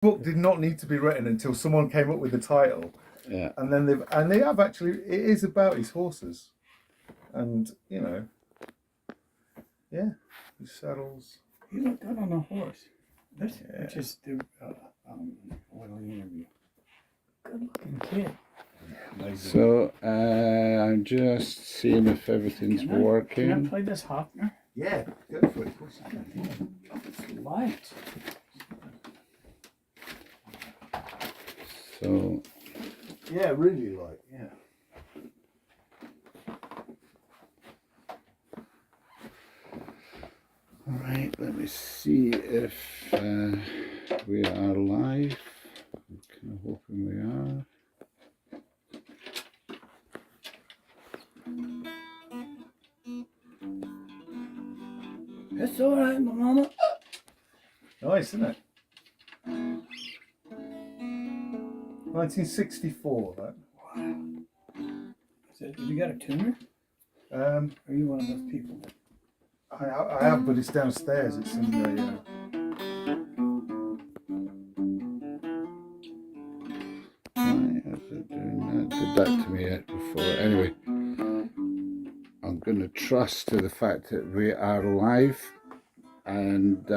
book did not need to be written until someone came up with the title. Yeah. And then they have actually, it is about his horses. And, you know, yeah, his saddles. He looked good on a horse. This, which is the oil interview. Good looking kid. So I'm just seeing if everything's working. Can I play this Hoffner? Yeah, go for it. Of course. It's light. So Yeah, really light, yeah. all right, let me see if we are live. I'm kind of hoping we are. It's all right, my mama. Nice, isn't it? 1964, that. Wow. Have you got a tuner? Or are you one of those people that... I have, but it's downstairs. It's in the. Why is it doing that? Did that to me yet before. Anyway, I'm going to trust to the fact that we are live. And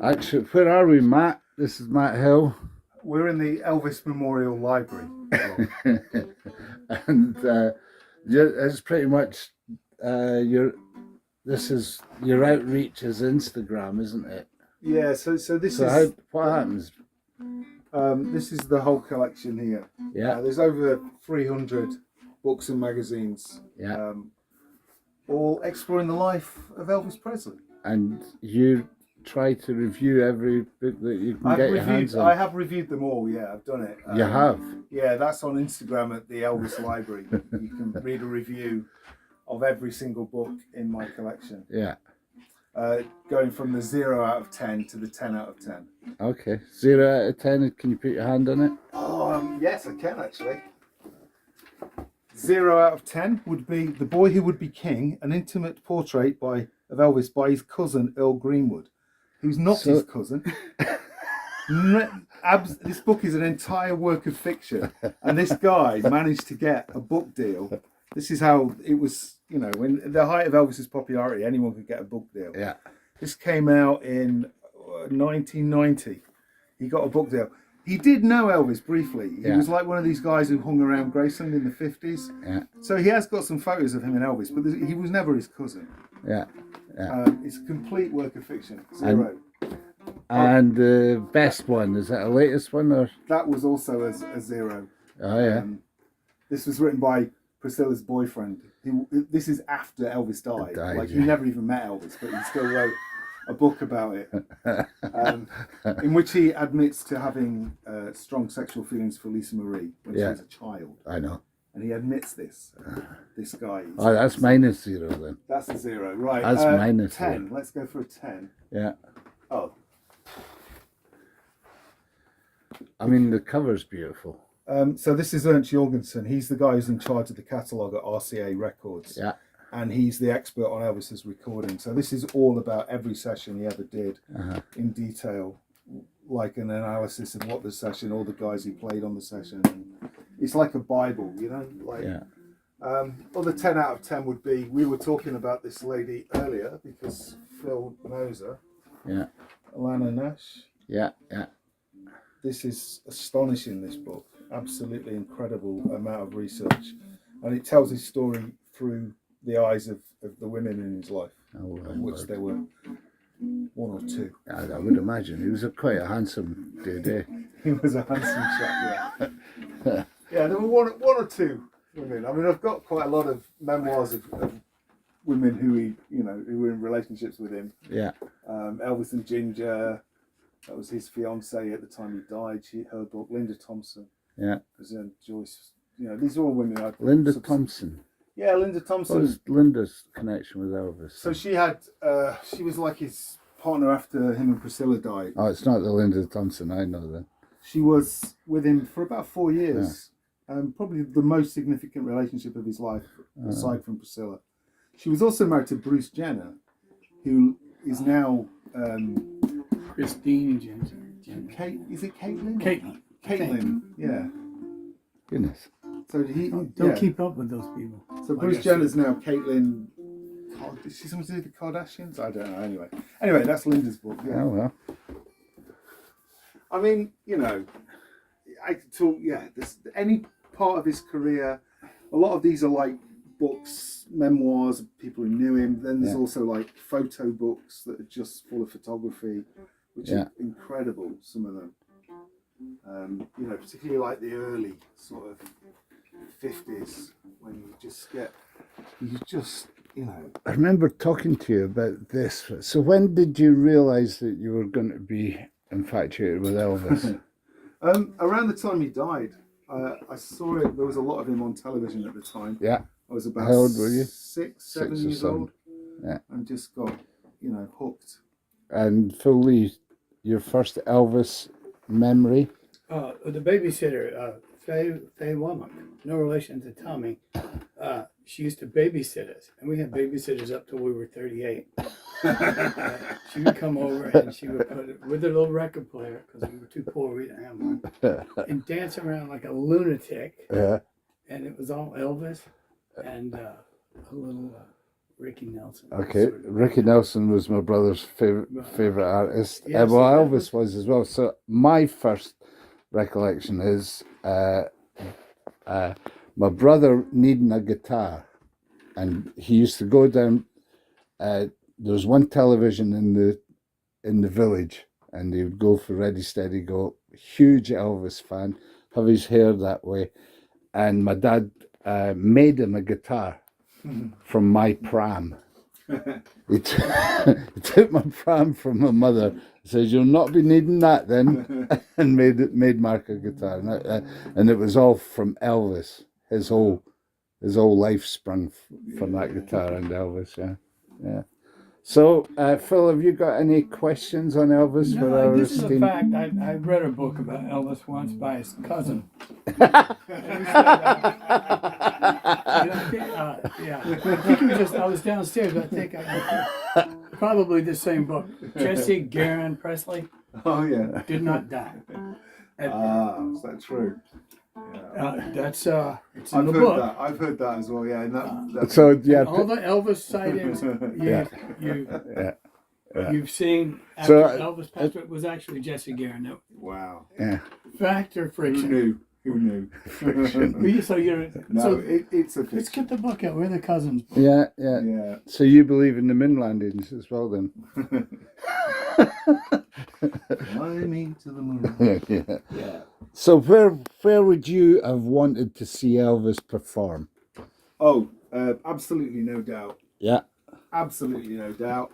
actually, where are we, Matt? This is Matt Hill. We're in the Elvis Memorial Library. And it's pretty much this is your outreach is Instagram, isn't it? Yeah. So this So is. what happens? This is the whole collection here. Yeah. There's over 300 books and magazines. Yeah. All exploring the life of Elvis Presley. And you try to review every book that you can get your hands on. I have reviewed them all. Yeah, I've done it. You have? Yeah, that's on Instagram at the Elvis Library. You can read a review of every single book in my collection. Yeah. Going from the 0 out of 10 to the 10 out of 10. Okay. 0 out of 10. Can you put your hand on it? Oh, yes, I can actually. 0 out of 10 would be The Boy Who Would Be King, an intimate portrait of Elvis by his cousin Earl Greenwood, who's not his cousin. This book is an entire work of fiction, and this guy managed to get a book deal. This is how it was, you know, when the height of Elvis's popularity, anyone could get a book deal. Yeah. This came out in 1990. He got a book deal. He did know Elvis briefly. He was like one of these guys who hung around Graceland in the 50s. Yeah. So he has got some photos of him and Elvis, but he was never his cousin. Yeah. Yeah. It's a complete work of fiction. 0. And the best one, is that a latest one or? That was also a 0. Oh yeah. This was written by Priscilla's boyfriend. This is after Elvis died. Like he yeah. never even met Elvis, but he still wrote a book about it, in which he admits to having strong sexual feelings for Lisa Marie when she was a child. I know. And he admits this. This guy. Oh, that's -0 then. That's a 0, right? That's -0. 10. Let's go for a 10. Yeah. Oh. I mean, the cover's beautiful. So this is Ernst Jorgensen. He's the guy who's in charge of the catalogue at RCA Records. Yeah. And he's the expert on Elvis's recording. So this is all about every session he ever did in detail, like an analysis of what the session, all the guys he played on the session. And it's like a Bible, you know? Like, other 10 out of 10 would be, we were talking about this lady earlier because Phil knows her. Yeah. Alana Nash. Yeah, yeah. This is astonishing, this book. Absolutely incredible amount of research. And it tells his story through the eyes of the women in his life, of which there were 1 or 2. I would imagine. He was quite a handsome dude, eh? He was a handsome chap, yeah. Yeah, there were one or 2 women. I mean, I've got quite a lot of memoirs of women who were in relationships with him. Yeah. Elvis and Ginger, that was his fiancée at the time he died. Her book, Linda Thompson. Yeah. Joyce. You know, these are all women. Linda Thompson. Yeah, Linda Thompson. What was Linda's connection with Elvis? So she had, she was like his partner after him and Priscilla died. Oh, it's not the Linda Thompson I know then. She was with him for about 4 years. Probably the most significant relationship of his life, aside from Priscilla. She was also married to Bruce Jenner, who is now... Christine Jenner. Kate, is it Caitlin? Caitlin. I think. Caitlin, yeah. Goodness. So he Don't keep up with those people. So Bruce Jenner's now Caitlin. Is she something to do with the Kardashians? I don't know. Anyway, that's Linda's book. Yeah. Oh well. I mean, you know, I could talk. Yeah, there's any part of his career. A lot of these are like books, memoirs of people who knew him. Then there's also like photo books that are just full of photography, which are incredible. Some of them, you know, particularly like the early sort of 50s when you just you know. I remember talking to you about this. So when did you realise that you were going to be infatuated with Elvis? Around the time he died. I saw it. There was a lot of him on television at the time. Yeah. I was about How old were you? 7 years old. Yeah. And just got, you know, hooked. And fully, your first Elvis memory? The babysitter, Faye Womack, no relation to Tommy. She used to babysit us, and we had babysitters up till we were 38. She would come over and she would put it with her little record player, because we were too poor, we didn't have one, and dance around like a lunatic. Yeah. And it was all Elvis and a little Ricky Nelson. Okay, Ricky Nelson was my brother's favorite artist. Yeah, Well, Elvis was as well. So my first recollection is my brother needing a guitar, and he used to go down. There was one television in the village, and he would go for Ready Steady Go. Huge Elvis fan, have his hair that way, and my dad made him a guitar from my pram. He took my pram from my mother. Says, "You'll not be needing that then," and made Mark a guitar, and it was all from Elvis. His whole life sprung from that guitar and Elvis. Yeah. So, Phil, have you got any questions on Elvis for our this is a esteemed? fact. I read a book about Elvis once by his cousin. I think it was just, I was downstairs, I think probably the same book. Jesse Garon Presley Oh yeah. did not die. Is that true? That's it's in I've the heard book. that. I've heard that as well. Yeah. And that's So yeah, All the Elvis sightings you've seen after So, Elvis passed away was actually Jesse Garon. wow. yeah. Fact or Who friction? knew? Who knew? So you're No, so it's a let's fiction. get the book out. We're the cousins. Yeah. Yeah. So you believe in the moon landings as well, then? Climbing to the moon. Yeah. Yeah. So where would you have wanted to see Elvis perform? Oh, absolutely no doubt. Yeah. Absolutely no doubt.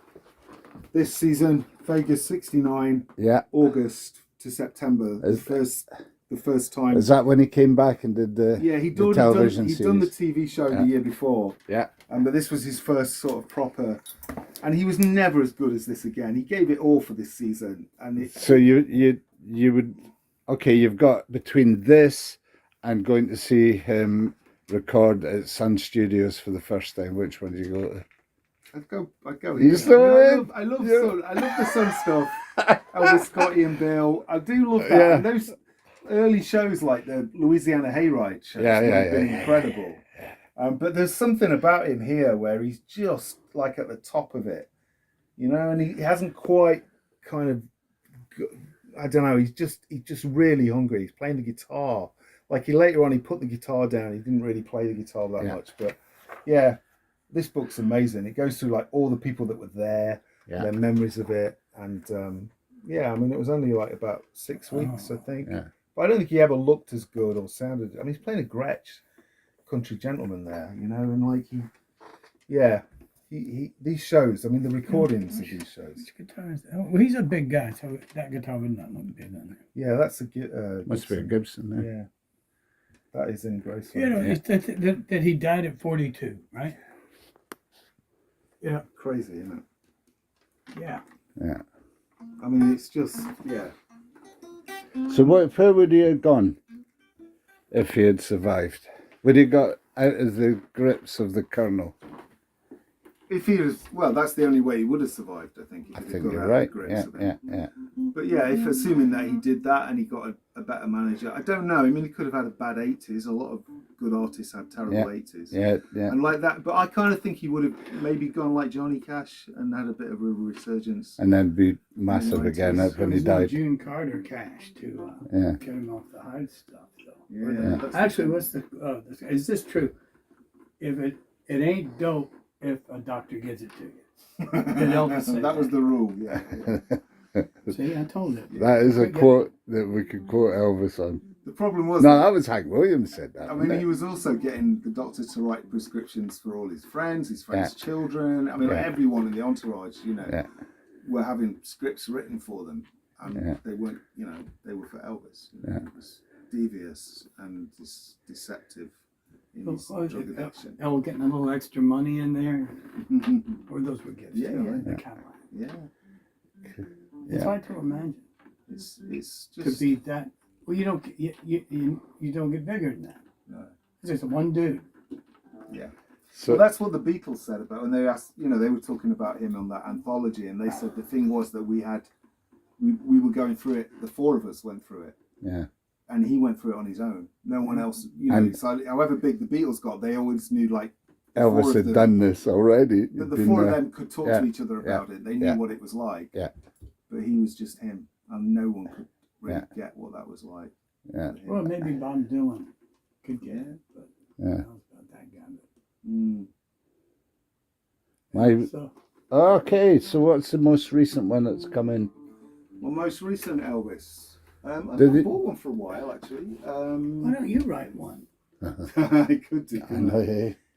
This season, Vegas 69, Yeah. August to September, the first time. Is that when he came back and did the He'd the television done the series? TV show the year before. Yeah. But this was his first sort of proper, and he was never as good as this again. He gave it all for this season, and So you would, okay, you've got between this and going to see him record at Sun Studios for the first time, which one do you go to? I'd go. You here. still I love Sun. I love the Sun stuff. Elvis, Scotty, and Bill. I do love that. Yeah. And those early shows like the Louisiana Hayride shows Yeah, have been incredible. But there's something about him here where he's just like at the top of it, you know, and he hasn't quite kind of. I don't know. He's just really hungry. He's playing the guitar. Like later on, he put the guitar down. He didn't really play the guitar that much, but yeah. This book's amazing. It goes through like all the people that were there, their memories of it, and I mean, it was only like about 6 weeks, I think. Yeah. But I don't think he ever looked as good or sounded. I mean, he's playing a Gretsch, country gentleman there, you know, and like he these shows. I mean, the recordings of these shows. Which guitar is that? Oh, well, he's a big guy, so that guitar would not look good on there. Yeah, that's a Must be a Gibson there. Yeah, that is in Graceland. You know, it's that he died at 42, right? Yeah. Crazy, isn't it? Yeah. Yeah. I mean, it's just So where would he have gone if he had survived? Would he got out of the grips of the Colonel? If he was, well, that's the only way he would have survived. I think. If I he'd think got you're out of right. the grips Yeah, of it. yeah. But yeah, if assuming that he did that and he got a better manager, I don't know. I mean, he could have had a bad 80s. A lot of good artists had terrible 80s. Yeah, yeah. And like that, but I kind of think he would have maybe gone like Johnny Cash and had a bit of a resurgence. And then be massive again when he died. June Carter Cash to get him off the hard stuff. So. Yeah. Actually, what's is this true? If it ain't dope if a doctor gives it to you. Did Elvis say that was the rule, yeah. See, I told it. That is a quote that we could quote Elvis on. The problem was... No, that was Hank Williams said that. I mean, he was also getting the doctor to write prescriptions for all his friends' children. I mean, like everyone in the entourage, were having scripts written for them. And they weren't, they were for Elvis. It was devious and deceptive in his drug addiction. Getting a little extra money in there. Or those were gifts. The Cadillac. Yeah. It's hard to imagine. It's just to be that. Well, you don't get bigger than that. No. It's just one dude. Yeah. So that's what the Beatles said about when they asked. They were talking about him on that anthology, and they said the thing was that we were going through it. The four of us went through it. Yeah. And he went through it on his own. No one else. So however big the Beatles got, they always knew like. Elvis had done this already. But the four of them could talk to each other about it. They knew what it was like. Yeah. But he was just him, and no one could really get what that was like. Yeah. Well, maybe Bob Dylan could get it, but I don't know about that guy. Okay, so what's the most recent one that's come in? Well, most recent Elvis. I've not bought one for a while, actually. Why don't you write one? I could do.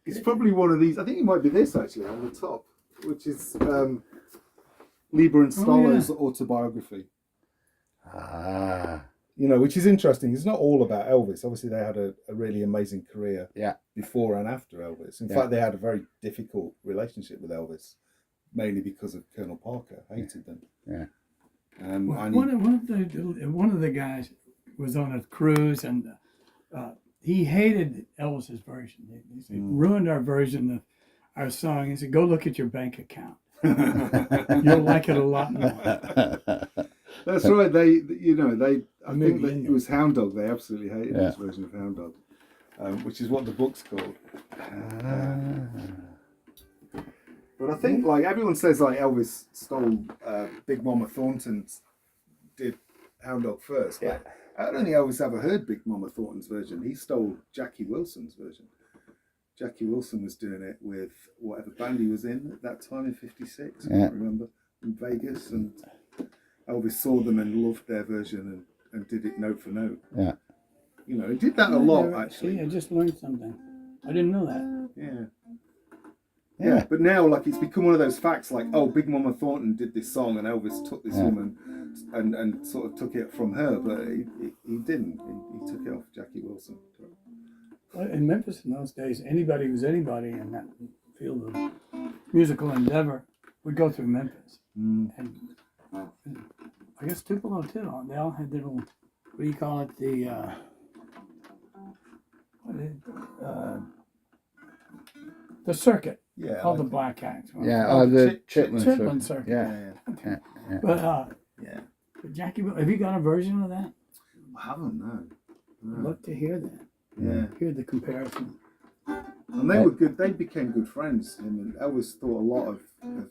It's probably one of these. I think it might be this, actually, on the top, which is Lieber and Stoller's autobiography. Which is interesting. It's not all about Elvis. Obviously, they had a really amazing career before and after Elvis. In fact, they had a very difficult relationship with Elvis, mainly because of Colonel Parker. Hated them. Yeah. One of the guys was on a cruise, and he hated Elvis's version. He said, ruined our version of our song. He said, go look at your bank account. You'll like it a lot more. That's right. I think it was Hound Dog. They absolutely hated this version of Hound Dog, which is what the book's called. But I think, like, everyone says, like, Elvis stole Big Mama Thornton's, did Hound Dog first. But I don't think Elvis ever heard Big Mama Thornton's version. He stole Jackie Wilson's version. Jackie Wilson was doing it with whatever band he was in at that time in '56. I can't remember, in Vegas, and Elvis saw them and loved their version and did it note for note. Yeah. He did that a lot, actually. See, I just learned something. I didn't know that. Yeah, but now, like, it's become one of those facts, like, oh, Big Mama Thornton did this song and Elvis took this woman and sort of took it from her, but he didn't. He took it off Jackie Wilson. Well, in Memphis in those days, anybody who's anybody in that field of musical endeavor would go through Memphis. And I guess Tupelo too. They all had their little, what do you call it? The circuit. Yeah. Called the Black Acts. The Chitlin circuit. Yeah. But Jackie, have you got a version of that? I haven't, no. I'd love to hear that. Yeah. Hear the comparison. And they were good. They became good friends. Him and Elvis thought a lot of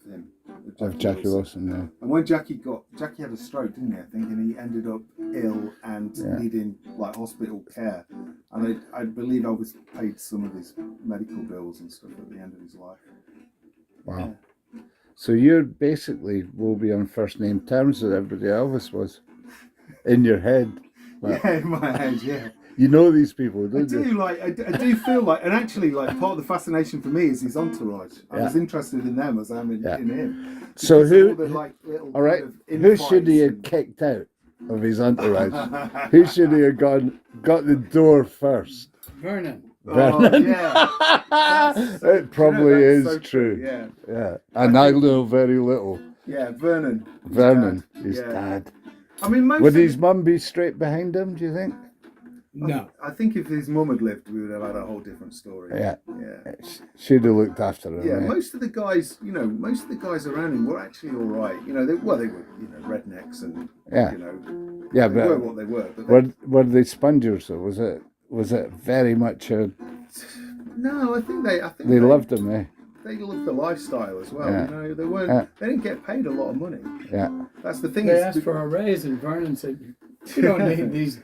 him. Of Jackie Wilson, yeah. And when Jackie had a stroke, didn't he? I think, and he ended up ill and needing like hospital care. And I believe Elvis paid some of his medical bills and stuff at the end of his life. Wow. Yeah. So you basically will be on first name terms with everybody Elvis was in your head. Like, in my head, yeah. You know these people, don't you? I do feel like, and actually, like, part of the fascination for me is his entourage. I was interested in them as I'm in him. So who? All right. Who should he have kicked out of his entourage? Who should he have got the door first? Vernon. Vernon. It probably is so true. Yeah. And I know very little. Yeah, Vernon. Vernon, his dad. I mean, would his mum be straight behind him? Do you think? No. I think if his mum had lived, we would have had a whole different story. Yeah. Yeah. She'd have looked after him. Yeah, eh? most of the guys, most of the guys around him were actually all right. They were, rednecks and, Yeah. they but were what they were. But were they spongers, or was it very much no, I think they loved him, eh? they loved the lifestyle as well. Yeah. They weren't. They didn't get paid a lot of money. Yeah. That's the thing. They asked for a raise, and Vernon said, "You don't need these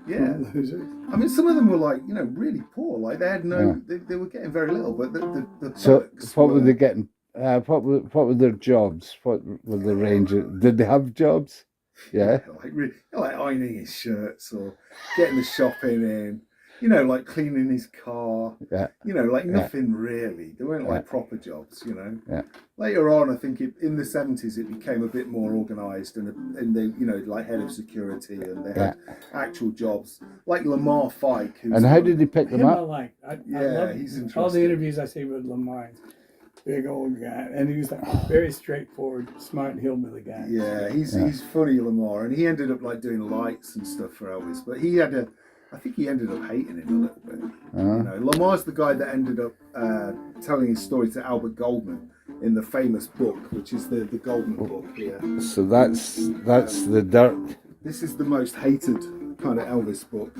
Yeah. losers." I mean, some of them were like, really poor. Like they had no, they were getting very little. But the So perks what were they getting? What were their jobs? What were the range? Did they have jobs? Yeah. like ironing his shirts or getting the shopping in. Like cleaning his car. Yeah. Like nothing really. They weren't like proper jobs. Yeah. Later on, I think in the 70s it became a bit more organised, and they, like head of security, and they had actual jobs. Like Lamar Fike. And how did he pick them Him I up? like. I Yeah, love he's all interesting. the interviews I see with Lamar. Big old guy, and he was like very straightforward, smart hillbilly guy. Yeah, he's funny, Lamar, and he ended up like doing lights and stuff for Elvis, but I think he ended up hating him a little bit. Lamar's the guy that ended up telling his story to Albert Goldman in the famous book, which is the Goldman book. Yeah. So that's the dirt. This is the most hated kind of Elvis book,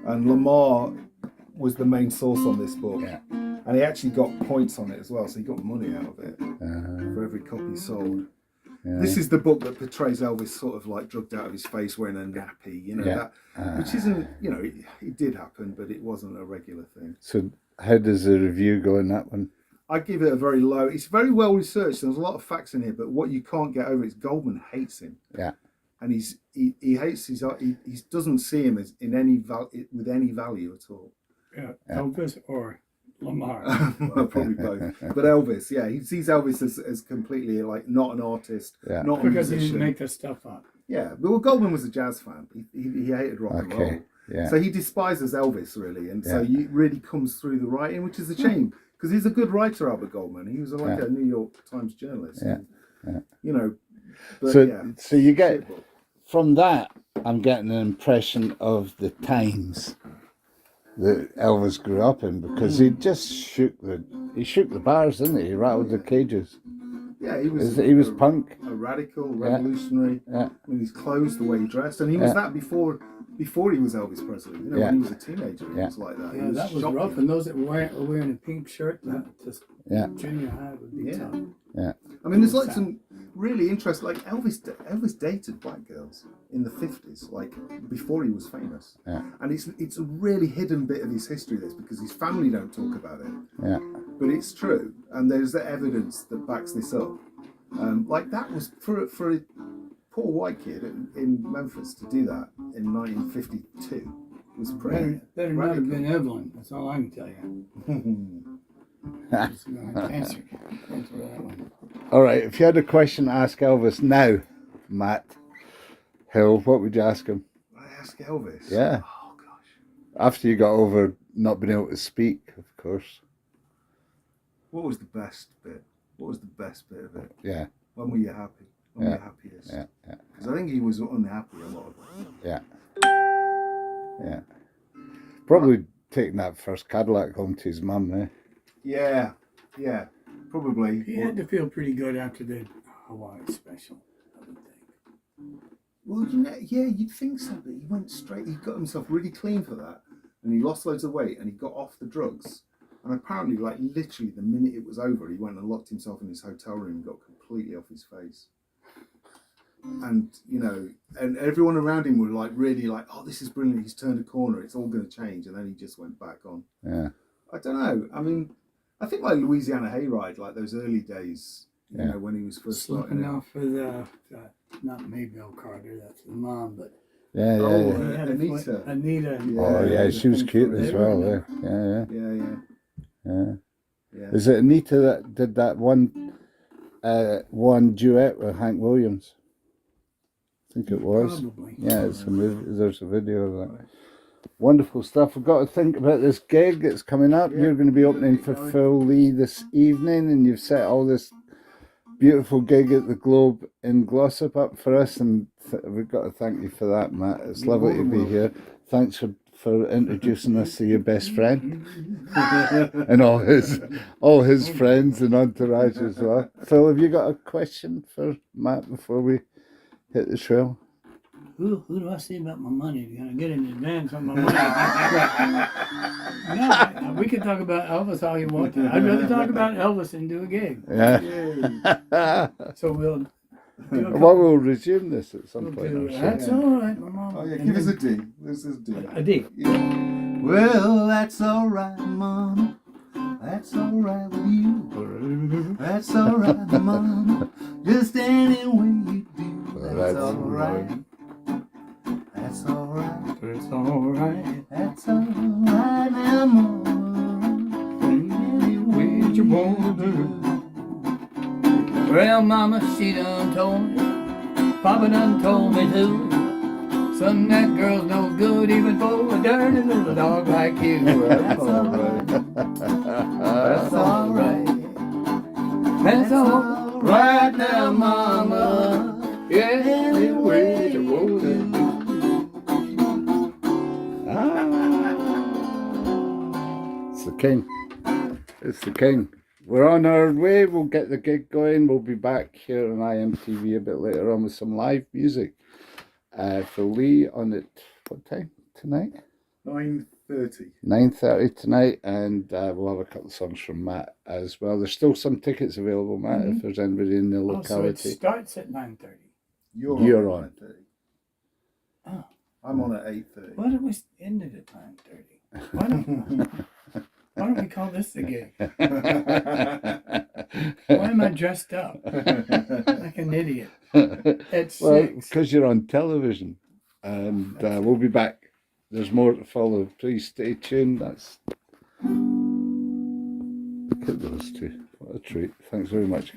and Lamar was the main source on this book. Yeah. And he actually got points on it as well, so he got money out of it for every copy sold. Yeah. This is the book that portrays Elvis sort of like drugged out of his face wearing a nappy, which isn't, it did happen, but it wasn't a regular thing. So how does the review go in that one? I give it a very low. It's very well researched. There's a lot of facts in here, but what you can't get over is Goldman hates him. Yeah. And he hates he doesn't see him as with any value at all. Yeah. Elvis or Lamar. Well, probably both. But Elvis, yeah, he sees Elvis as completely like not an artist, not a because musician. he didn't make this stuff up. Yeah, but Goldman was a jazz fan. He hated rock and roll. Yeah. So he despises Elvis really, and so it really comes through the writing, which is a shame because he's a good writer, Albert Goldman. He was like a New York Times journalist. Yeah. And, but so you get from that. I'm getting an impression of the times that Elvis grew up in, because he just shook the bars, didn't he? He rattled the cages. Yeah, he was punk, a radical, revolutionary. Yeah. I mean, his clothes, the way he dressed, and he was that before he was Elvis Presley. When he was a teenager, he was like that. Yeah, that was rough. And those that were wearing a pink shirt, junior high would be tough. Yeah. I mean, there's like some really interesting, like Elvis dated black girls in the 50s, like before he was famous. Yeah. And it's a really hidden bit of his history, this, because his family don't talk about it. Yeah. But it's true, and there's the evidence that backs this up. Like that was for a poor white kid in Memphis to do that in 1952 was pretty. Better not have been Evelyn. That's all I can tell you. Answer that one. All right. If you had a question to ask Elvis now, Matt Hill, what would you ask him? I ask Elvis. Yeah. Oh gosh. After you got over not being able to speak, of course. What was the best bit? What was the best bit of it? Yeah. When were you happy? When were you happiest? Yeah. Because I think he was unhappy a lot of it. Yeah. Yeah. Probably taking that first Cadillac home to his mum, eh? Yeah. Probably. He had to feel pretty good after the Hawaii special, I would think. Well, you'd think so, but he went straight. He got himself really clean for that, and he lost loads of weight, and he got off the drugs. And apparently, like literally, the minute it was over, he went and locked himself in his hotel room and got completely off his face. And and everyone around him were like really like, oh, this is brilliant. He's turned a corner. It's all going to change. And then he just went back on. Yeah. I don't know. I mean, I think like Louisiana Hayride, like those early days, you know, when he was first starting off with not Maybelle Carter, that's the mom, but Yeah. Anita. Anita. Oh yeah, she was cute as well. Yeah. Is it Anita that did that one duet with Hank Williams? I think it was. Probably. Yeah, it's a movie. There's a video of that. Wonderful stuff. We've got to think about this gig that's coming up. You're going to be opening for Phil Lee this evening, and you've set all this beautiful gig at the Globe in Glossop up for us, and we've got to thank you for that, Matt. It's lovely to be here. Thanks for introducing us to your best friend and all his friends and entourage as well. Phil, have you got a question for Matt before we hit the trail? Who do I see about my money? You're gonna get an advance on my money. No, we can talk about Elvis all you want to. I'd rather talk about Elvis and do a gig. Yeah. So we'll do a Well, we'll resume this at some we'll point. do, I'm sure. that's all right, my mom. Oh yeah, give us a D. This is D. a D. Yeah. Well, that's all right, Mama. That's all right with you. That's all right, Mama. Just any way you do. That's all right. That's all right. It's all right. That's all right now, Mama. Any way you want to do. Well, Mama, she done told me. Papa done told me too. Son, that girl's no good even for a dirty little dog like you. That's all right. That's all right. That's all right now, Mama. Yeah, anyway you want to do. It's the king. It's the king. We're on our way. We'll get the gig going. We'll be back here on iMTV a bit later on with some live music for Lee on at what time tonight? 9:30. 9:30 tonight, and we'll have a couple of songs from Matt as well. There's still some tickets available, Matt, if there's anybody in the Oh, so it locality. starts at 9:30. You're on. 9:30. Oh. I'm on at 8:30. Why don't we end it at 9:30? Why don't we call this the gig? Why am I dressed up like an idiot at 6? Well, because you're on television, and we'll be back. There's more to follow. Please stay tuned. Look at those two. What a treat. Thanks very much, guys.